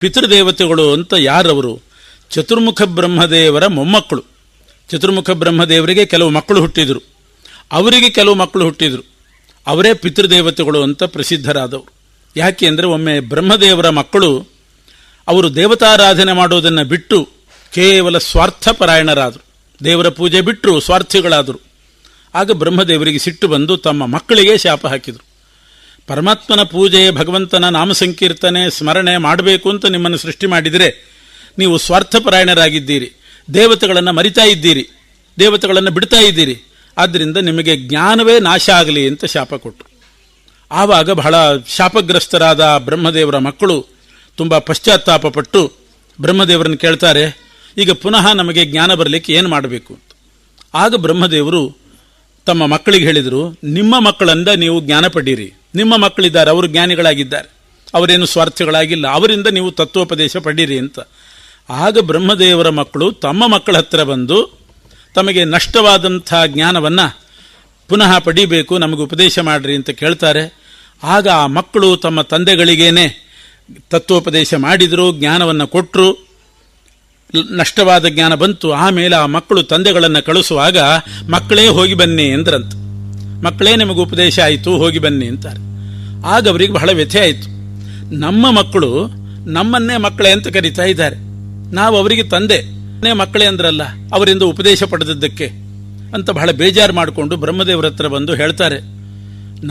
ಪಿತೃದೇವತೆಗಳು ಅಂತ ಯಾರವರು? ಚತುರ್ಮುಖ ಬ್ರಹ್ಮದೇವರ ಮೊಮ್ಮಕ್ಕಳು. ಚತುರ್ಮುಖ ಬ್ರಹ್ಮದೇವರಿಗೆ ಕೆಲವು ಮಕ್ಕಳು ಹುಟ್ಟಿದರು, ಅವರಿಗೆ ಕೆಲವು ಮಕ್ಕಳು ಹುಟ್ಟಿದರು. ಅವರೇ ಪಿತೃದೇವತೆಗಳು ಅಂತ ಪ್ರಸಿದ್ಧರಾದವರು. ಯಾಕೆ ಅಂದರೆ, ಒಮ್ಮೆ ಬ್ರಹ್ಮದೇವರ ಮಕ್ಕಳು ಅವರು ದೇವತಾರಾಧನೆ ಮಾಡೋದನ್ನು ಬಿಟ್ಟು ಕೇವಲ ಸ್ವಾರ್ಥಪರಾಯಣರಾದರು. ದೇವರ ಪೂಜೆ ಬಿಟ್ಟರು, ಸ್ವಾರ್ಥಿಗಳಾದರು. ಆಗ ಬ್ರಹ್ಮದೇವರಿಗೆ ಸಿಟ್ಟು ಬಂದು ತಮ್ಮ ಮಕ್ಕಳಿಗೆ ಶಾಪ ಹಾಕಿದರು. ಪರಮಾತ್ಮನ ಪೂಜೆ, ಭಗವಂತನ ನಾಮ ಸಂಕೀರ್ತನೆ, ಸ್ಮರಣೆ ಮಾಡಬೇಕು ಅಂತ ನಿಮ್ಮನ್ನು ಸೃಷ್ಟಿ ಮಾಡಿದರೆ ನೀವು ಸ್ವಾರ್ಥಪರಾಯಣರಾಗಿದ್ದೀರಿ, ದೇವತೆಗಳನ್ನು ಮರಿತಾ ಇದ್ದೀರಿ, ದೇವತೆಗಳನ್ನು ಬಿಡ್ತಾ ಇದ್ದೀರಿ. ಆದ್ದರಿಂದ ನಿಮಗೆ ಜ್ಞಾನವೇ ನಾಶ ಆಗಲಿ ಅಂತ ಶಾಪ ಕೊಟ್ಟರು. ಆವಾಗ ಬಹಳ ಶಾಪಗ್ರಸ್ತರಾದ ಬ್ರಹ್ಮದೇವರ ಮಕ್ಕಳು ತುಂಬ ಪಶ್ಚಾತ್ತಾಪಪಟ್ಟು ಬ್ರಹ್ಮದೇವರನ್ನು ಕೇಳ್ತಾರೆ, ಈಗ ಪುನಃ ನಮಗೆ ಜ್ಞಾನ ಬರಲಿಕ್ಕೆ ಏನು ಮಾಡಬೇಕು ಅಂತ. ಆಗ ಬ್ರಹ್ಮದೇವರು ತಮ್ಮ ಮಕ್ಕಳಿಗೆ ಹೇಳಿದರು, ನಿಮ್ಮ ಮಕ್ಕಳಿಂದ ನೀವು ಜ್ಞಾನ ಪಡೀರಿ. ನಿಮ್ಮ ಮಕ್ಕಳಿದ್ದಾರೆ, ಅವರು ಜ್ಞಾನಿಗಳಾಗಿದ್ದಾರೆ, ಅವರೇನು ಸ್ವಾರ್ಥಿಗಳಾಗಿಲ್ಲ, ಅವರಿಂದ ನೀವು ತತ್ವೋಪದೇಶ ಪಡೀರಿ ಅಂತ. ಆಗ ಬ್ರಹ್ಮದೇವರ ಮಕ್ಕಳು ತಮ್ಮ ಮಕ್ಕಳ ಹತ್ತಿರ ಬಂದು ತಮಗೆ ನಷ್ಟವಾದಂಥ ಜ್ಞಾನವನ್ನು ಪುನಃ ಪಡೀಬೇಕು, ನಮಗೆ ಉಪದೇಶ ಮಾಡ್ರಿ ಅಂತ ಕೇಳ್ತಾರೆ. ಆಗ ಆ ಮಕ್ಕಳು ತಮ್ಮ ತಂದೆಗಳಿಗೇನೆ ತತ್ವೋಪದೇಶ ಮಾಡಿದರು, ಜ್ಞಾನವನ್ನು ಕೊಟ್ಟರು, ನಷ್ಟವಾದ ಜ್ಞಾನ ಬಂತು. ಆಮೇಲೆ ಆ ಮಕ್ಕಳು ತಂದೆಗಳನ್ನು ಕಳಿಸುವಾಗ ಮಕ್ಕಳೇ ಹೋಗಿ ಬನ್ನಿ ಎಂದ್ರಂತ. ಮಕ್ಕಳೇ ನಿಮಗೆ ಉಪದೇಶ ಆಯಿತು, ಹೋಗಿ ಬನ್ನಿ ಅಂತಾರೆ. ಆಗ ಅವರಿಗೆ ಬಹಳ ವ್ಯಥೆ ಆಯಿತು. ನಮ್ಮ ಮಕ್ಕಳು ನಮ್ಮನ್ನೇ ಮಕ್ಕಳೇ ಅಂತ ಕರೀತಾ ಇದ್ದಾರೆ, ನಾವು ಅವರಿಗೆ ತಂದೆ ಮಕ್ಕಳೇ ಅಂದ್ರಲ್ಲ, ಅವರಿಂದ ಉಪದೇಶ ಪಡೆದದ್ದಕ್ಕೆ ಅಂತ ಬಹಳ ಬೇಜಾರು ಮಾಡಿಕೊಂಡು ಬ್ರಹ್ಮದೇವರ ಹತ್ರ ಬಂದು ಹೇಳ್ತಾರೆ,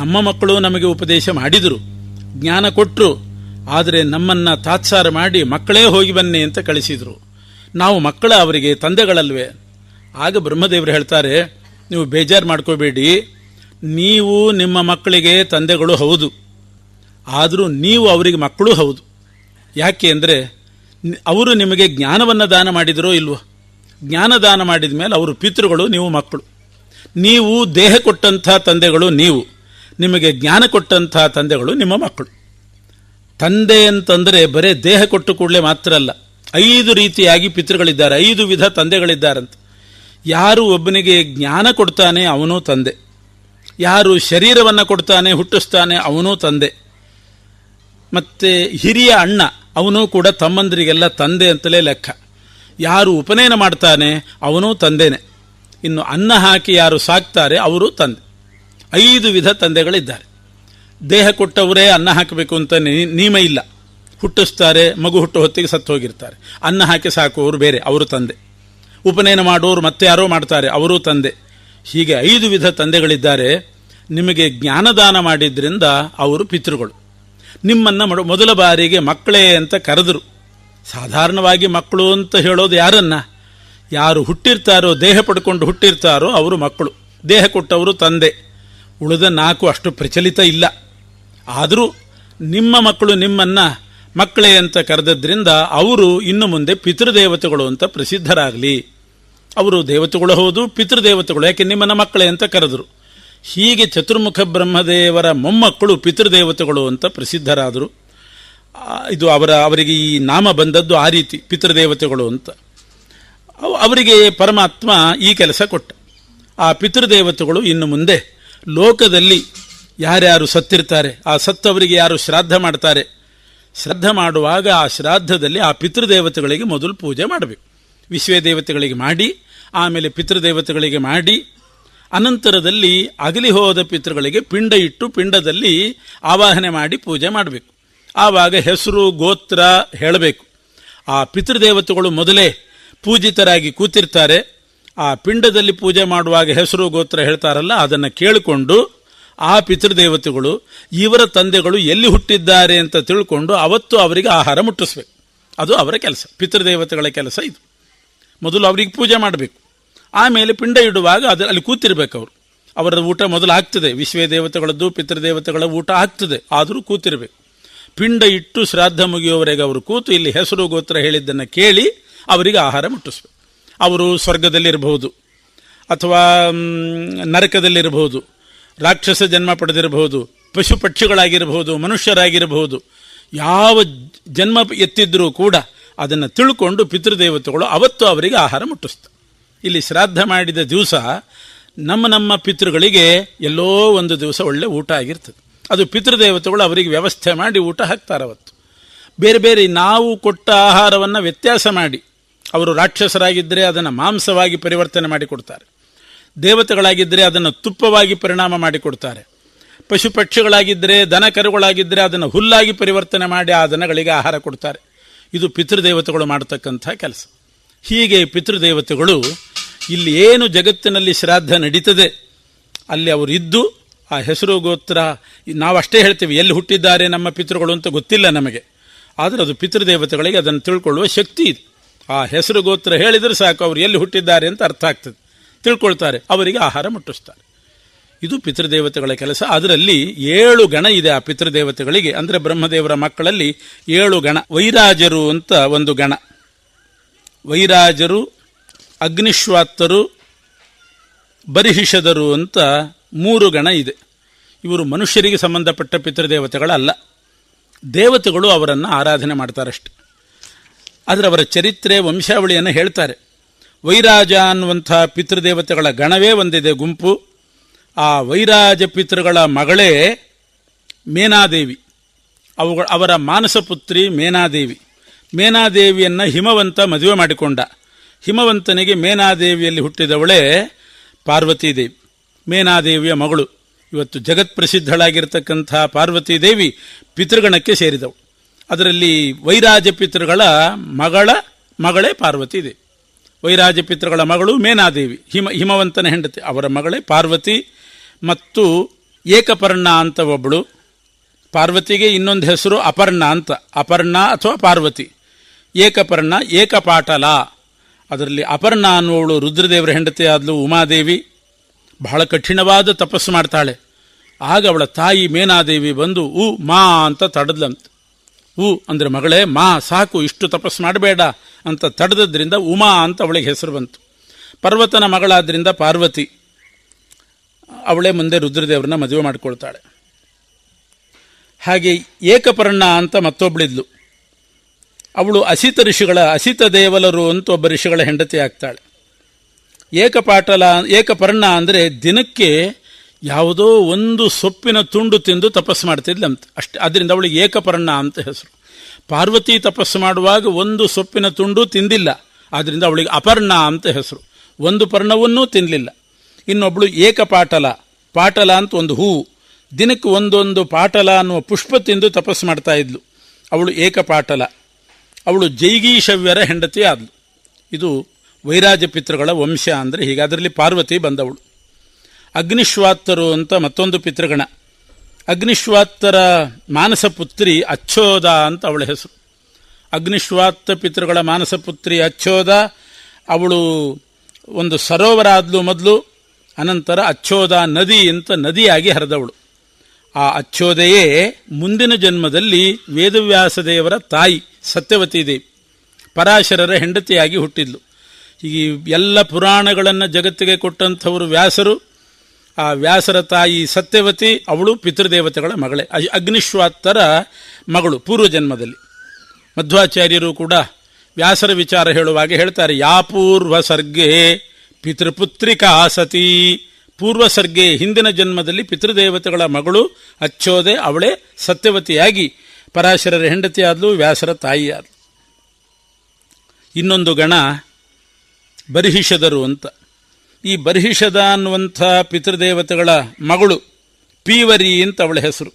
ನಮ್ಮ ಮಕ್ಕಳು ನಮಗೆ ಉಪದೇಶ ಮಾಡಿದರು, ಜ್ಞಾನ ಕೊಟ್ಟರು, ಆದರೆ ನಮ್ಮನ್ನ ತಾತ್ಸಾರ ಮಾಡಿ ಮಕ್ಕಳೇ ಹೋಗಿ ಬನ್ನಿ ಅಂತ ಕಳಿಸಿದರು. ನಾವು ಮಕ್ಕಳ ಅವರಿಗೆ ತಂದೆಗಳಲ್ವೇ? ಆಗ ಬ್ರಹ್ಮದೇವರು ಹೇಳ್ತಾರೆ, ನೀವು ಬೇಜಾರು ಮಾಡ್ಕೋಬೇಡಿ, ನೀವು ನಿಮ್ಮ ಮಕ್ಕಳಿಗೆ ತಂದೆಗಳು ಹೌದು, ಆದರೂ ನೀವು ಅವರಿಗೆ ಮಕ್ಕಳು ಹೌದು. ಯಾಕೆ ಅಂದರೆ, ಅವರು ನಿಮಗೆ ಜ್ಞಾನವನ್ನು ದಾನ ಮಾಡಿದರೋ ಇಲ್ವೋ? ಜ್ಞಾನದಾನ ಮಾಡಿದ ಮೇಲೆ ಅವರು ಪಿತೃಗಳು, ನೀವು ಮಕ್ಕಳು. ನೀವು ದೇಹ ಕೊಟ್ಟಂಥ ತಂದೆಗಳು ನೀವು, ನಿಮಗೆ ಜ್ಞಾನ ಕೊಟ್ಟಂಥ ತಂದೆಗಳು ನಿಮ್ಮ ಮಕ್ಕಳು. ತಂದೆ ಅಂತಂದರೆ ಬರೇ ದೇಹ ಕೊಟ್ಟು ಕೂಡಲೇ ಮಾತ್ರ ಅಲ್ಲ, 5 ರೀತಿಯಾಗಿ ಪಿತೃಗಳಿದ್ದಾರೆ, 5 ವಿಧ ತಂದೆಗಳಿದ್ದಾರಂತ. ಯಾರು ಒಬ್ಬನಿಗೆ ಜ್ಞಾನ ಕೊಡ್ತಾನೆ ಅವನೂ ತಂದೆ, ಯಾರು ಶರೀರವನ್ನು ಕೊಡ್ತಾನೆ, ಹುಟ್ಟಿಸ್ತಾನೆ, ಅವನೂ ತಂದೆ. ಮತ್ತೆ ಹಿರಿಯ ಅಣ್ಣ, ಅವನು ಕೂಡ ತಮ್ಮಂದರಿಗೆಲ್ಲ ತಂದೆ ಅಂತಲೇ ಲೆಕ್ಕ. ಯಾರು ಉಪನಯನ ಮಾಡ್ತಾನೆ ಅವನೂ ತಂದೆನೆ. ಇನ್ನು ಅನ್ನ ಹಾಕಿ ಯಾರು ಸಾಕ್ತಾರೆ ಅವರು ತಂದೆ. 5 ವಿಧ ತಂದೆಗಳಿದ್ದಾರೆ. ದೇಹ ಕೊಟ್ಟವರೇ ಅನ್ನ ಹಾಕಬೇಕು ಅಂತ ನಿಯಮ ಇಲ್ಲ. ಹುಟ್ಟಿಸ್ತಾರೆ, ಮಗು ಹುಟ್ಟು ಹೊತ್ತಿಗೆ ಸತ್ತು ಹೋಗಿರ್ತಾರೆ, ಅನ್ನ ಹಾಕಿ ಸಾಕುವವರು ಬೇರೆ, ಅವರು ತಂದೆ. ಉಪನಯನ ಮಾಡುವವರು ಮತ್ತೆ ಯಾರೋ ಮಾಡ್ತಾರೆ, ಅವರೂ ತಂದೆ. ಹೀಗೆ 5 ವಿಧ ತಂದೆಗಳಿದ್ದಾರೆ. ನಿಮಗೆ ಜ್ಞಾನದಾನ ಮಾಡಿದ್ರಿಂದ ಅವರು ಪಿತೃಗಳು. ನಿಮ್ಮನ್ನು ಮೊದಲ ಬಾರಿಗೆ ಮಕ್ಕಳೇ ಅಂತ ಕರೆದರು. ಸಾಧಾರಣವಾಗಿ ಮಕ್ಕಳು ಅಂತ ಹೇಳೋದು ಯಾರನ್ನ? ಯಾರು ಹುಟ್ಟಿರ್ತಾರೋ, ದೇಹ ಪಡ್ಕೊಂಡು ಹುಟ್ಟಿರ್ತಾರೋ ಅವರು ಮಕ್ಕಳು. ದೇಹ ಕೊಟ್ಟವರು ತಂದೆ. ಉಳಿದ 4 ಅಷ್ಟು ಪ್ರಚಲಿತ ಇಲ್ಲ. ಆದರೂ ನಿಮ್ಮ ಮಕ್ಕಳು ನಿಮ್ಮನ್ನ ಮಕ್ಕಳೇ ಅಂತ ಕರೆದದ್ರಿಂದ ಅವರು ಇನ್ನು ಮುಂದೆ ಪಿತೃದೇವತೆಗಳು ಅಂತ ಪ್ರಸಿದ್ಧರಾಗಲಿ. ಅವರು ದೇವತೆಗಳು ಹೌದು, ಪಿತೃದೇವತೆಗಳು, ಯಾಕೆ ನಿಮ್ಮನ್ನ ಮಕ್ಕಳೇ ಅಂತ ಕರೆದರು. ಹೀಗೆ ಚತುರ್ಮುಖ ಬ್ರಹ್ಮದೇವರ ಮೊಮ್ಮಕ್ಕಳು ಪಿತೃದೇವತೆಗಳು ಅಂತ ಪ್ರಸಿದ್ಧರಾದರು. ಇದು ಅವರಿಗೆ ಈ ನಾಮ ಬಂದದ್ದು ಆ ರೀತಿ, ಪಿತೃದೇವತೆಗಳು ಅಂತ. ಅವರಿಗೆ ಪರಮಾತ್ಮ ಈ ಕೆಲಸ ಕೊಟ್ಟ. ಆ ಪಿತೃದೇವತೆಗಳು ಇನ್ನು ಮುಂದೆ ಲೋಕದಲ್ಲಿ ಯಾರ್ಯಾರು ಸತ್ತಿರ್ತಾರೆ, ಆ ಸತ್ತವರಿಗೆ ಯಾರು ಶ್ರಾದ್ದ ಮಾಡ್ತಾರೆ, ಶ್ರಾದ್ದ ಮಾಡುವಾಗ ಆ ಶ್ರಾದ್ದದಲ್ಲಿ ಆ ಪಿತೃದೇವತೆಗಳಿಗೆ ಮೊದಲು ಪೂಜೆ ಮಾಡಬೇಕು. ವಿಶ್ವೇ ದೇವತೆಗಳಿಗೆ ಮಾಡಿ, ಆಮೇಲೆ ಪಿತೃದೇವತೆಗಳಿಗೆ ಮಾಡಿ, ಅನಂತರದಲ್ಲಿ ಅಗಲಿ ಹೋದ ಪಿತೃಗಳಿಗೆ ಪಿಂಡ ಇಟ್ಟು ಪಿಂಡದಲ್ಲಿ ಆವಾಹನೆ ಮಾಡಿ ಪೂಜೆ ಮಾಡಬೇಕು. ಆವಾಗ ಹೆಸರು ಗೋತ್ರ ಹೇಳಬೇಕು. ಆ ಪಿತೃದೇವತೆಗಳು ಮೊದಲೇ ಪೂಜಿತರಾಗಿ ಕೂತಿರ್ತಾರೆ. ಆ ಪಿಂಡದಲ್ಲಿ ಪೂಜೆ ಮಾಡುವಾಗ ಹೆಸರು ಗೋತ್ರ ಹೇಳ್ತಾರಲ್ಲ, ಅದನ್ನು ಕೇಳಿಕೊಂಡು ಆ ಪಿತೃದೇವತೆಗಳು ಇವರ ತಂದೆಗಳು ಎಲ್ಲಿ ಹುಟ್ಟಿದ್ದಾರೆ ಅಂತ ತಿಳ್ಕೊಂಡು ಅವತ್ತು ಅವರಿಗೆ ಆಹಾರ ಮುಟ್ಟಿಸ್ಬೇಕು. ಅದು ಅವರ ಕೆಲಸ, ಪಿತೃದೇವತೆಗಳ ಕೆಲಸ ಇದು. ಮೊದಲು ಅವರಿಗೆ ಪೂಜೆ ಮಾಡಬೇಕು, ಆಮೇಲೆ ಪಿಂಡ ಇಡುವಾಗ ಅಲ್ಲಿ ಕೂತಿರ್ಬೇಕು. ಅವರ ಊಟ ಮೊದಲು ಆಗ್ತದೆ, ವಿಶ್ವೇ ದೇವತೆಗಳದ್ದು ಪಿತೃದೇವತೆಗಳ ಊಟ ಆಗ್ತದೆ, ಆದರೂ ಕೂತಿರ್ಬೇಕು. ಪಿಂಡ ಇಟ್ಟು ಶ್ರಾದ್ದ ಮುಗಿಯುವವರೆಗೆ ಅವರು ಕೂತು ಇಲ್ಲಿ ಹೆಸರು ಗೋತ್ರ ಹೇಳಿದ್ದನ್ನು ಕೇಳಿ ಅವರಿಗೆ ಆಹಾರ ಮುಟ್ಟಿಸ್ಬೇಕು. ಅವರು ಸ್ವರ್ಗದಲ್ಲಿರಬಹುದು, ಅಥವಾ ನರಕದಲ್ಲಿರಬಹುದು, ರಾಕ್ಷಸ ಜನ್ಮ ಪಡೆದಿರಬಹುದು, ಪಶು ಪಕ್ಷಿಗಳಾಗಿರಬಹುದು, ಮನುಷ್ಯರಾಗಿರಬಹುದು, ಯಾವ ಜನ್ಮ ಎತ್ತಿದ್ರೂ ಕೂಡ ಅದನ್ನು ತಿಳ್ಕೊಂಡು ಪಿತೃದೇವತೆಗಳು ಅವತ್ತು ಅವರಿಗೆ ಆಹಾರ ಮುಟ್ಟಿಸ್ತಾರೆ. ಇಲ್ಲಿ ಶ್ರಾದ್ದ ಮಾಡಿದ ದಿವಸ ನಮ್ಮ ಪಿತೃಗಳಿಗೆ ಎಲ್ಲೋ ಒಂದು ದಿವಸ ಒಳ್ಳೆ ಊಟ ಆಗಿರ್ತದೆ. ಅದು ಪಿತೃದೇವತೆಗಳು ಅವರಿಗೆ ವ್ಯವಸ್ಥೆ ಮಾಡಿ ಊಟ ಹಾಕ್ತಾರೆ ಅವತ್ತು. ಬೇರೆ ಬೇರೆ ನಾವು ಕೊಟ್ಟ ಆಹಾರವನ್ನು ವ್ಯತ್ಯಾಸ ಮಾಡಿ ಅವರು ರಾಕ್ಷಸರಾಗಿದ್ದರೆ ಅದನ್ನು ಮಾಂಸವಾಗಿ ಪರಿವರ್ತನೆ ಮಾಡಿಕೊಡ್ತಾರೆ, ದೇವತೆಗಳಾಗಿದ್ದರೆ ಅದನ್ನು ತುಪ್ಪವಾಗಿ ಪರಿಣಾಮ ಮಾಡಿಕೊಡ್ತಾರೆ, ಪಶು ಪಕ್ಷಿಗಳಾಗಿದ್ದರೆ ದನ ಕರುಗಳಾಗಿದ್ದರೆ ಅದನ್ನು ಹುಲ್ಲಾಗಿ ಪರಿವರ್ತನೆ ಮಾಡಿ ಆ ದನಗಳಿಗೆ ಆಹಾರ ಕೊಡ್ತಾರೆ. ಇದು ಪಿತೃದೇವತೆಗಳು ಮಾಡತಕ್ಕಂಥ ಕೆಲಸ. ಹೀಗೆ ಪಿತೃದೇವತೆಗಳು ಇಲ್ಲಿ ಏನು ಜಗತ್ತಿನಲ್ಲಿ ಶ್ರಾದ್ದ ನಡೀತದೆ ಅಲ್ಲಿ ಅವರು ಇದ್ದು ಆ ಹೆಸರು ಗೋತ್ರ ನಾವಷ್ಟೇ ಹೇಳ್ತೀವಿ, ಎಲ್ಲಿ ಹುಟ್ಟಿದ್ದಾರೆ ನಮ್ಮ ಪಿತೃಗಳು ಅಂತ ಗೊತ್ತಿಲ್ಲ ನಮಗೆ, ಆದರೆ ಅದು ಪಿತೃದೇವತೆಗಳಿಗೆ ಅದನ್ನು ತಿಳ್ಕೊಳ್ಳುವ ಶಕ್ತಿ ಇದೆ. ಆ ಹೆಸರು ಗೋತ್ರ ಹೇಳಿದರೆ ಸಾಕು ಅವರು ಎಲ್ಲಿ ಹುಟ್ಟಿದ್ದಾರೆ ಅಂತ ಅರ್ಥ ಆಗ್ತದೆ, ತಿಳ್ಕೊಳ್ತಾರೆ, ಅವರಿಗೆ ಆಹಾರ ಮುಟ್ಟಿಸ್ತಾರೆ. ಇದು ಪಿತೃದೇವತೆಗಳ ಕೆಲಸ. ಅದರಲ್ಲಿ 7 ಗಣ ಇದೆ ಆ ಪಿತೃದೇವತೆಗಳಿಗೆ. ಅಂದರೆ ಬ್ರಹ್ಮದೇವರ ಮಕ್ಕಳಲ್ಲಿ 7 ಗಣ. ವೈರಾಜರು ಅಂತ ಒಂದು ಗಣ, ವೈರಾಜರು, ಅಗ್ನಿಶ್ವಾತ್ತರು, ಬರ್ಹಿಷದರು ಅಂತ 3 ಗಣ ಇದೆ. ಇವರು ಮನುಷ್ಯರಿಗೆ ಸಂಬಂಧಪಟ್ಟ ಪಿತೃದೇವತೆಗಳಲ್ಲ, ದೇವತೆಗಳು ಅವರನ್ನು ಆರಾಧನೆ ಮಾಡ್ತಾರಷ್ಟೆ. ಆದರೆ ಅವರ ಚರಿತ್ರೆ ವಂಶಾವಳಿಯನ್ನು ಹೇಳ್ತಾರೆ. ವೈರಾಜ ಅನ್ನುವಂಥ ಪಿತೃದೇವತೆಗಳ ಗಣವೇ ಒಂದಿದೆ ಗುಂಪು. ಆ ವೈರಾಜ ಪಿತೃಗಳ ಮಗಳೇ ಮೇನಾದೇವಿ, ಅವರ ಮಾನಸ ಪುತ್ರಿ ಮೇನಾದೇವಿ. ಮೇನಾದೇವಿಯನ್ನು ಹಿಮವಂತ ಮದುವೆ ಮಾಡಿಕೊಂಡ. ಹಿಮವಂತನಿಗೆ ಮೇನಾದೇವಿಯಲ್ಲಿ ಹುಟ್ಟಿದವಳೇ ಪಾರ್ವತೀದೇವಿ, ಮೇನಾದೇವಿಯ ಮಗಳು. ಇವತ್ತು ಜಗತ್ಪ್ರಸಿದ್ಧಳಾಗಿರ್ತಕ್ಕಂಥ ಪಾರ್ವತೀದೇವಿ ಪಿತೃಗಣಕ್ಕೆ ಸೇರಿದವಳು. ಅದರಲ್ಲಿ ವೈರಾಜ ಪಿತೃಗಳ ಮಗಳೇ ಪಾರ್ವತೀದೇವಿ. ವೈರಾಜ ಪಿತೃಗಳ ಮಗಳು ಮೇನಾದೇವಿ, ಹಿಮವಂತನ ಹೆಂಡತಿ, ಅವರ ಮಗಳೇ ಪಾರ್ವತಿ. ಮತ್ತು ಏಕಪರ್ಣ ಅಂತ ಒಬ್ಬಳು, ಪಾರ್ವತಿಗೆ ಇನ್ನೊಂದು ಹೆಸರು ಅಪರ್ಣ ಅಂತ, ಅಪರ್ಣ ಅಥವಾ ಪಾರ್ವತಿ. ಏಕಪರ್ಣ, ಏಕಪಾಟಲ. ಅದರಲ್ಲಿ ಅಪರ್ಣ ಅನ್ನುವಳು ರುದ್ರದೇವರ ಹೆಂಡತಿ ಆದಲು ಉಮಾದೇವಿ. ಬಹಳ ಕಠಿಣವಾದ ತಪಸ್ಸು ಮಾಡ್ತಾಳೆ. ಆಗ ಅವಳ ತಾಯಿ ಮೇನಾದೇವಿ ಬಂದು ಮಾ ಅಂತ ತಡೆದ್ಲಂತ. ಅಂದರೆ ಮಗಳೇ ಮಾ ಸಾಕು, ಇಷ್ಟು ತಪಸ್ಸು ಮಾಡಬೇಡ ಅಂತ ತಡೆದ್ರಿಂದ ಉಮಾ ಅಂತ ಅವಳಿಗೆ ಹೆಸರು ಬಂತು. ಪರ್ವತನ ಮಗಳಾದ್ರಿಂದ ಪಾರ್ವತಿ. ಅವಳೇ ಮುಂದೆ ರುದ್ರದೇವರನ್ನ ಮದುವೆ ಮಾಡಿಕೊಳ್ತಾಳೆ. ಹಾಗೆ ಏಕಪರ್ಣ ಅಂತ ಮತ್ತೊಬ್ಬಳಿದ್ಲು. ಅವಳು ಅಸಿತ ದೇವಲರು ಅಂತ ಒಬ್ಬ ಋಷಿಗಳ ಹೆಂಡತಿ ಆಗ್ತಾಳೆ. ಏಕಪರ್ಣ ಅಂದರೆ ದಿನಕ್ಕೆ ಯಾವುದೋ ಒಂದು ಸೊಪ್ಪಿನ ತುಂಡು ತಿಂದು ತಪಸ್ಸು ಮಾಡ್ತಿದ್ಲಂತ ಅಷ್ಟೇ. ಅದರಿಂದ ಅವಳಿಗೆ ಏಕಪರ್ಣ ಅಂತ ಹೆಸರು. ಪಾರ್ವತಿ ತಪಸ್ಸು ಮಾಡುವಾಗ ಒಂದು ಸೊಪ್ಪಿನ ತುಂಡು ತಿಂದಿಲ್ಲ, ಆದ್ದರಿಂದ ಅವಳಿಗೆ ಅಪರ್ಣ ಅಂತ ಹೆಸರು. ಒಂದು ಪರ್ಣವನ್ನೂ ತಿನ್ನಲಿಲ್ಲ. ಇನ್ನೊಬ್ಬಳು ಏಕಪಾಟಲ, ಪಾಟಲ ಅಂತ ಒಂದು ಹೂವು, ದಿನಕ್ಕೆ ಒಂದೊಂದು ಪಾಟಲ ಅನ್ನುವ ಪುಷ್ಪ ತಿಂದು ತಪಸ್ಸು ಮಾಡ್ತಾ ಇದ್ಲು. ಅವಳು ಏಕಪಾಟಲ. ಅವಳು ಜೈಗೀಶವ್ಯರ ಹೆಂಡತಿ ಆದ್ಲು. ಇದು ವೈರಾಜ ಪಿತೃಗಳ ವಂಶ ಅಂದರೆ ಹೀಗೆ. ಅದರಲ್ಲಿ ಪಾರ್ವತಿ ಬಂದವಳು. ಅಗ್ನಿಶ್ವಾತ್ತರು ಅಂತ ಮತ್ತೊಂದು ಪಿತೃಗಣ. ಅಗ್ನಿಶ್ವಾತ್ತರ ಮಾನಸ ಪುತ್ರಿ ಅಚ್ಚೋದ ಅಂತ ಅವಳ ಹೆಸರು. ಅಗ್ನಿಶ್ವಾತ್ತ ಪಿತೃಗಳ ಮಾನಸ ಪುತ್ರಿ ಅಚ್ಚೋದ. ಅವಳು ಒಂದು ಸರೋವರ ಆದ್ಲು ಮೊದಲು, ಅನಂತರ ಅಚ್ಚೋದ ನದಿ ಅಂತ ನದಿಯಾಗಿ ಹರಿದವಳು. ಆ ಅಚ್ಚೋದೆಯೇ ಮುಂದಿನ ಜನ್ಮದಲ್ಲಿ ವೇದವ್ಯಾಸ ದೇವರ ತಾಯಿ ಸತ್ಯವತೀ ದೇವಿ, ಪರಾಶರರ ಹೆಂಡತಿಯಾಗಿ ಹುಟ್ಟಿದ್ಲು. ಈ ಎಲ್ಲ ಪುರಾಣಗಳನ್ನು ಜಗತ್ತಿಗೆ ಕೊಟ್ಟಂಥವರು ವ್ಯಾಸರು. ಆ ವ್ಯಾಸರ ತಾಯಿ ಸತ್ಯವತಿ, ಅವಳು ಪಿತೃದೇವತೆಗಳ ಮಗಳೇ, ಅಗ್ನಿಶ್ವಾತ್ತರ ಮಗಳು ಪೂರ್ವಜನ್ಮದಲ್ಲಿ. ಮಧ್ವಾಚಾರ್ಯರು ಕೂಡ ವ್ಯಾಸರ ವಿಚಾರ ಹೇಳುವಾಗ ಹೇಳ್ತಾರೆ, ಯಾ ಪೂರ್ವ ಸರ್ಗೆ ಪಿತೃಪುತ್ರಿಕಾ ಸತಿ. ಪೂರ್ವ ಸರ್ಗೆ, ಹಿಂದಿನ ಜನ್ಮದಲ್ಲಿ ಪಿತೃದೇವತೆಗಳ ಮಗಳು ಅಚ್ಚೋದೆ, ಅವಳೇ ಸತ್ಯವತಿಯಾಗಿ ಪರಾಶರರ ಹೆಂಡತಿ ಆದ್ಲು, ವ್ಯಾಸರ ತಾಯಿ ಆದ್ಲು. ಇನ್ನೊಂದು ಗಣ ಬರ್ಹಿಷದರು ಅಂತ. ಈ ಬರ್ಹಿಷದ ಅನ್ನುವಂಥ ಪಿತೃದೇವತೆಗಳ ಮಗಳು ಪೀವರಿ ಅಂತ ಅವಳ ಹೆಸರು.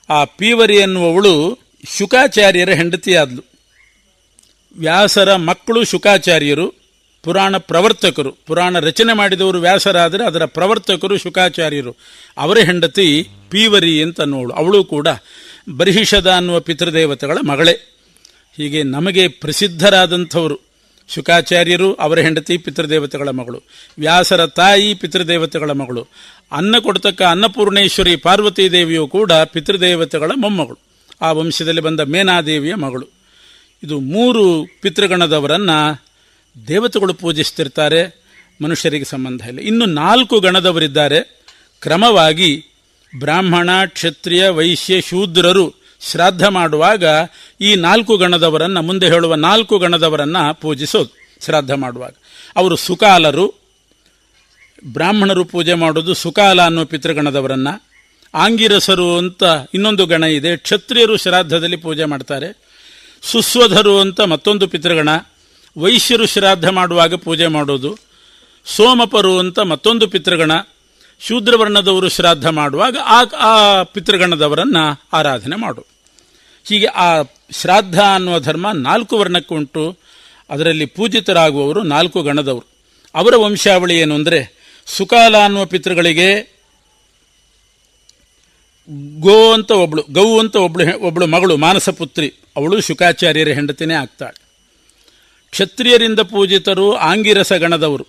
ಆ ಪೀವರಿ ಅನ್ನುವವಳು ಶುಕಾಚಾರ್ಯರ ಹೆಂಡತಿ ಆದ್ಲು. ವ್ಯಾಸರ ಮಕ್ಕಳು ಶುಕಾಚಾರ್ಯರು, ಪುರಾಣ ಪ್ರವರ್ತಕರು. ಪುರಾಣ ರಚನೆ ಮಾಡಿದವರು ವ್ಯಾಸರಾದರೆ ಅದರ ಪ್ರವರ್ತಕರು ಶುಕಾಚಾರ್ಯರು. ಅವರ ಹೆಂಡತಿ ಪೀವರಿ ಅಂತ ಅನ್ನೋಳು. ಅವಳು ಕೂಡ ಬರ್ಹಿಷದ ಅನ್ನುವ ಪಿತೃದೇವತೆಗಳ ಮಗಳೇ. ಹೀಗೆ ನಮಗೆ ಪ್ರಸಿದ್ಧರಾದಂಥವರು ಶುಕಾಚಾರ್ಯರು, ಅವರ ಹೆಂಡತಿ ಪಿತೃದೇವತೆಗಳ ಮಗಳು. ವ್ಯಾಸರ ತಾಯಿ ಪಿತೃದೇವತೆಗಳ ಮಗಳು. ಅನ್ನ ಕೊಡ್ತಕ್ಕ ಅನ್ನಪೂರ್ಣೇಶ್ವರಿ ಪಾರ್ವತೀ ದೇವಿಯು ಕೂಡ ಪಿತೃದೇವತೆಗಳ ಮೊಮ್ಮಗಳು. ಆ ವಂಶದಲ್ಲಿ ಬಂದ ಮೇನಾದೇವಿಯ ಮಗಳು. ಇದು 3 ಪಿತೃಗಣದವರನ್ನು ದೇವತೆಗಳು ಪೂಜಿಸ್ತಿರ್ತಾರೆ, ಮನುಷ್ಯರಿಗೆ ಸಂಬಂಧ ಇಲ್ಲ. ಇನ್ನು 4 ಗಣದವರಿದ್ದಾರೆ. ಕ್ರಮವಾಗಿ ಬ್ರಾಹ್ಮಣ, ಕ್ಷತ್ರಿಯ, ವೈಶ್ಯ, ಶೂದ್ರರು ಶ್ರಾದ್ದ ಮಾಡುವಾಗ ಈ 4 ಗಣದವರನ್ನು, ಮುಂದೆ ಹೇಳುವ 4 ಗಣದವರನ್ನು ಪೂಜಿಸೋದು ಶ್ರಾದ್ದ ಮಾಡುವಾಗ. ಅವರು ಸುಕಾಲರು. ಬ್ರಾಹ್ಮಣರು ಪೂಜೆ ಮಾಡೋದು ಸುಕಾಲ ಅನ್ನೋ ಪಿತೃಗಣದವರನ್ನು. ಆಂಗಿರಸರು ಅಂತ ಇನ್ನೊಂದು ಗಣ ಇದೆ. ಕ್ಷತ್ರಿಯರು ಶ್ರಾದ್ದದಲ್ಲಿ ಪೂಜೆ ಮಾಡ್ತಾರೆ. ಸುಸ್ವಧರು ಅಂತ ಮತ್ತೊಂದು ಪಿತೃಗಣ, ವೈಶ್ಯರು ಶ್ರಾದ್ದ ಮಾಡುವಾಗ ಪೂಜೆ ಮಾಡೋದು. ಸೋಮಪರು ಅಂತ ಮತ್ತೊಂದು ಪಿತೃಗಣ, ಶೂದ್ರವರ್ಣದವರು ಶ್ರಾದ್ದ ಮಾಡುವಾಗ ಆ ಪಿತೃಗಣದವರನ್ನು ಆರಾಧನೆ ಮಾಡೋದು. ಹೀಗೆ ಆ ಶ್ರಾದ್ದ ಅನ್ನುವ ಧರ್ಮ 4 ವರ್ಣಕ್ಕುಂಟು. ಅದರಲ್ಲಿ ಪೂಜಿತರಾಗುವವರು 4 ಗಣದವರು. ಅವರ ವಂಶಾವಳಿ ಏನು ಅಂದರೆ, ಸುಕಾಲ ಅನ್ನುವ ಪಿತೃಗಳಿಗೆ ಗೋ ಅಂತ ಒಬ್ಬಳು ಮಗಳು ಮಾನಸಪುತ್ರಿ, ಅವಳು ಶುಕಾಚಾರ್ಯರ ಹೆಂಡತಿನೇ ಆಗ್ತಾಳೆ. ಕ್ಷತ್ರಿಯರಿಂದ ಪೂಜಿತರು ಆಂಗಿರಸ ಗಣದವರು,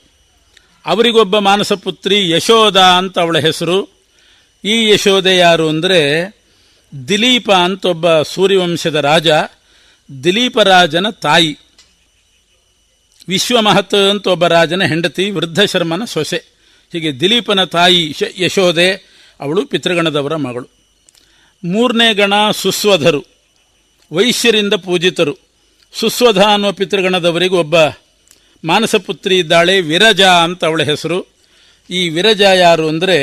ಅವರಿಗೊಬ್ಬ ಮಾನಸಪುತ್ರಿ ಯಶೋಧ ಅಂತ ಅವಳ ಹೆಸರು. ಈ ಯಶೋಧೆ ಯಾರು ಅಂದರೆ ದಿಲೀಪ ಅಂತ ಒಬ್ಬ ಸೂರ್ಯವಂಶದ ರಾಜ, ದಿಲೀಪರಾಜನ ತಾಯಿ. ವಿಶ್ವಮಹತ್ ಅಂತ ಒಬ್ಬ ರಾಜನ ಹೆಂಡತಿ, ವೃದ್ಧಶರ್ಮನ ಸೊಸೆ. ಹೀಗೆ ದಿಲೀಪನ ತಾಯಿ ಯಶೋಧೆ, ಅವಳು ಪಿತೃಗಣದವರ ಮಗಳು. 3ನೇ ಗಣ ಸುಸ್ವಧರು, ವೈಶ್ಯರಿಂದ ಪೂಜಿತರು. ಸುಸ್ವಧ ಅನ್ನುವ ಪಿತೃಗಣದವರಿಗೆ ಒಬ್ಬ ಮಾನಸಪುತ್ರಿ ಇದ್ದಾಳೆ, ವಿರಜಾ ಅಂತ ಅವಳ ಹೆಸರು. ಈ ವಿರಜಾ ಯಾರು ಅಂದರೆ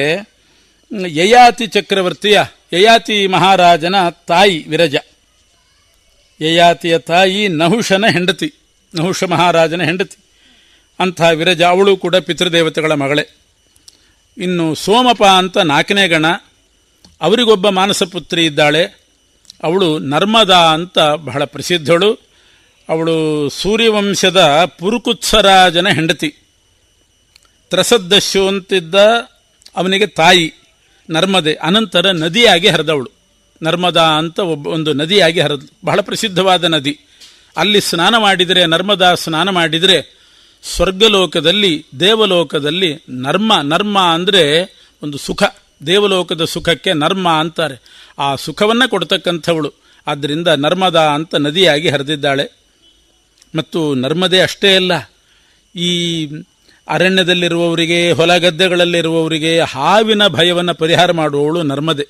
ಯಯಾತಿ ಚಕ್ರವರ್ತಿಯ, ಯಯಾತಿ ಮಹಾರಾಜನ ತಾಯಿ ವಿರಜಾ. ಯಯಾತಿಯ ತಾಯಿ ನಹುಷನ ಹೆಂಡತಿ, ನಹುಷ ಮಹಾರಾಜನ ಹೆಂಡತಿ. ಅಂಥ ವಿರಜಾ, ಅವಳು ಕೂಡ ಪಿತೃದೇವತೆಗಳ ಮಗಳೇ. ಇನ್ನು ಸೋಮಪ ಅಂತ 4ನೇ ಗಣ, ಅವರಿಗೊಬ್ಬ ಮಾನಸಪುತ್ರಿ ಇದ್ದಾಳೆ, ಅವಳು ನರ್ಮದಾ ಅಂತ ಬಹಳ ಪ್ರಸಿದ್ಧಳು. ಅವಳು ಸೂರ್ಯವಂಶದ ಪುರುಕುತ್ಸರಾಜನ ಹೆಂಡತಿ. ತ್ರಸದ್ದಶ್ಯು ಅಂತಿದ್ದ ಅವನಿಗೆ ತಾಯಿ ನರ್ಮದೆ, ಅನಂತರ ನದಿಯಾಗಿ ಹರಿದವಳು. ನರ್ಮದಾ ಅಂತ ಒಂದು ನದಿಯಾಗಿ ಹರಿದು, ಬಹಳ ಪ್ರಸಿದ್ಧವಾದ ನದಿ. ಅಲ್ಲಿ ಸ್ನಾನ ಮಾಡಿದರೆ, ನರ್ಮದಾ ಸ್ನಾನ ಮಾಡಿದರೆ ಸ್ವರ್ಗಲೋಕದಲ್ಲಿ, ದೇವಲೋಕದಲ್ಲಿ ನರ್ಮ ಅಂದರೆ ಒಂದು ಸುಖ, ದೇವಲೋಕದ ಸುಖಕ್ಕೆ ನರ್ಮ ಅಂತಾರೆ. ಆ ಸುಖವನ್ನು ಕೊಡ್ತಕ್ಕಂಥವಳು. ಆದ್ದರಿಂದ ನರ್ಮದಾ ಅಂತ ನದಿಯಾಗಿ ಹರಿದಿದ್ದಾಳೆ. ಮತ್ತು ನರ್ಮದೆ ಅಷ್ಟೇ ಅಲ್ಲ, ಈ ಅರಣ್ಯದಲ್ಲಿರುವವರಿಗೆ, ಹೊಲಗದ್ದೆಗಳಲ್ಲಿರುವವರಿಗೆ ಹಾವಿನ ಭಯವನ್ನು ಪರಿಹಾರ ಮಾಡುವವಳು ನರ್ಮದೆ.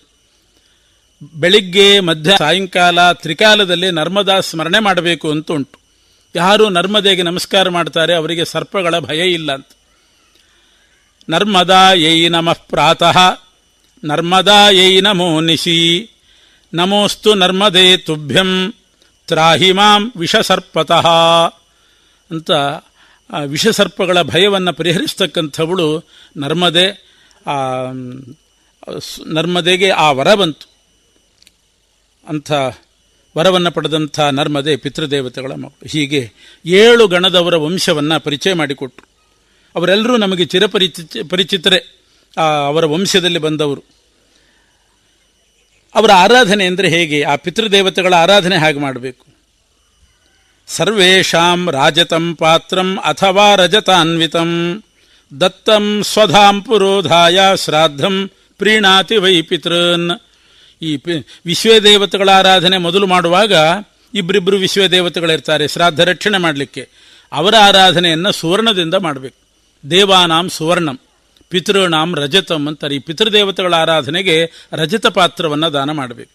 ಬೆಳಿಗ್ಗೆ, ಮಧ್ಯ, ಸಾಯಂಕಾಲ, ತ್ರಿಕಾಲದಲ್ಲಿ ನರ್ಮದಾ ಸ್ಮರಣೆ ಮಾಡಬೇಕು ಅಂತ ಉಂಟು. ಯಾರು ನರ್ಮದೆಗೆ ನಮಸ್ಕಾರ ಮಾಡ್ತಾರೆ ಅವರಿಗೆ ಸರ್ಪಗಳ ಭಯ ಇಲ್ಲ ಅಂತ. ನರ್ಮದಾ ಯೈ ನಮಃ ಪ್ರಾತಃ, ನರ್ಮದಾ ಯೈ ನಮೋ ನಿಶಿ, ನಮೋಸ್ತು ನರ್ಮದೇ ತುಭ್ಯಂ ತ್ರಾಹಿ ಮಾಂ ವಿಷಸರ್ಪತಃ ಅಂತ ವಿಷಸರ್ಪಗಳ ಭಯವನ್ನು ಪರಿಹರಿಸ್ತಕ್ಕಂಥವಳು ನರ್ಮದೆ. ನರ್ಮದೆಗೆ ಆ ವರ ಬಂತು. ಅಂಥ ವರವನ್ನು ಪಡೆದಂಥ ನರ್ಮದೆ ಪಿತೃದೇವತೆಗಳ ಮಗಳು. ಹೀಗೆ 7 ಗಣದವರ ವಂಶವನ್ನು ಪರಿಚಯ ಮಾಡಿಕೊಟ್ರು. ಅವರೆಲ್ಲರೂ ನಮಗೆ ಚಿರಪರಿಚಿತರೇ, ಅವರ ವಂಶದಲ್ಲಿ ಬಂದವರು. ಅವರ ಆರಾಧನೆ ಅಂದರೆ ಹೇಗೆ, ಆ ಪಿತೃದೇವತೆಗಳ ಆರಾಧನೆ ಹಾಗೆ ಮಾಡಬೇಕು. ಸರ್ವೇಷಾಂ ರಾಜತಂ ಪಾತ್ರಂ ಅಥವಾ ರಜತಾನ್ವಿತಂ ದತ್ತಂ ಸ್ವಧಾಂ ಪುರೋಧಾಯ ಶ್ರಾದ್ದಂ ಪ್ರೀಣಾತಿ ವೈ ಪಿತೃನ್. ಈ ವಿಶ್ವದೇವತೆಗಳ ಆರಾಧನೆ ಮೊದಲು ಮಾಡುವಾಗ ಇಬ್ಬರಿಬ್ಬರು ವಿಶ್ವದೇವತೆಗಳಿರ್ತಾರೆ ಶ್ರಾದ್ದ ರಕ್ಷಣೆ ಮಾಡಲಿಕ್ಕೆ. ಅವರ ಆರಾಧನೆಯನ್ನು ಸುವರ್ಣದಿಂದ ಮಾಡಬೇಕು. ದೇವಾನಾಂ ಸುವರ್ಣಂ, ಪಿತೃಣಾಂ ರಜತಂ ಅಂತಾರೆ. ಈ ಪಿತೃದೇವತೆಗಳ ಆರಾಧನೆಗೆ ರಜತ ಪಾತ್ರವನ್ನು ದಾನ ಮಾಡಬೇಕು.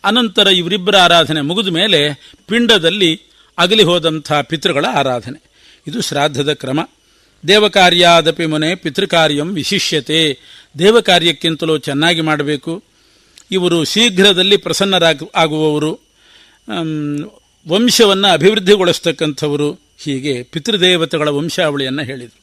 ಅನಂತರ ಇವರಿಬ್ಬರ ಆರಾಧನೆ ಮುಗಿದ ಮೇಲೆ ಪಿಂಡದಲ್ಲಿ ಅಗಲಿ ಹೋದಂಥ ಪಿತೃಗಳ ಆರಾಧನೆ. ಇದು ಶ್ರಾದ್ದದ ಕ್ರಮ. ದೇವಕಾರ್ಯಾದಪಿ ಮುನೆ ಪಿತೃಕಾರ್ಯಂ ವಿಶಿಷ್ಯತೆ. ದೇವಕಾರ್ಯಕ್ಕಿಂತಲೂ ಚೆನ್ನಾಗಿ ಮಾಡಬೇಕು. ಇವರು ಶೀಘ್ರದಲ್ಲಿ ಪ್ರಸನ್ನರಾಗುವವರು, ವಂಶವನ್ನು ಅಭಿವೃದ್ಧಿಗೊಳಿಸ್ತಕ್ಕಂಥವರು. ಹೀಗೆ ಪಿತೃದೇವತೆಗಳ ವಂಶಾವಳಿಯನ್ನು ಹೇಳಿದರು.